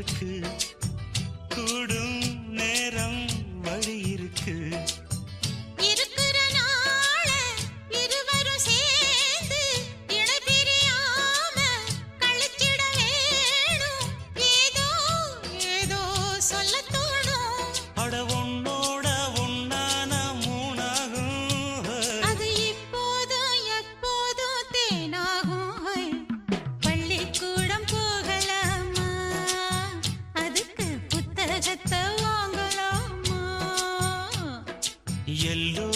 இருக்கு கூடும் நேரம் வழி இருக்கு இருக்கிற நாள இருவரும் சேர்ந்து இணை பிரியாம கழிச்சிட வேணும் ஏதோ ஏதோ சொல்ல தோணும் அட உன்னோட ஒன்னான மூணாகும் அது இப்போதும் எப்போதும் தேனாகும் பள்ளிக்கூடம் போகலாமா அதுக்கு புத்தகத்தை வாங்கலாமா எல்லோ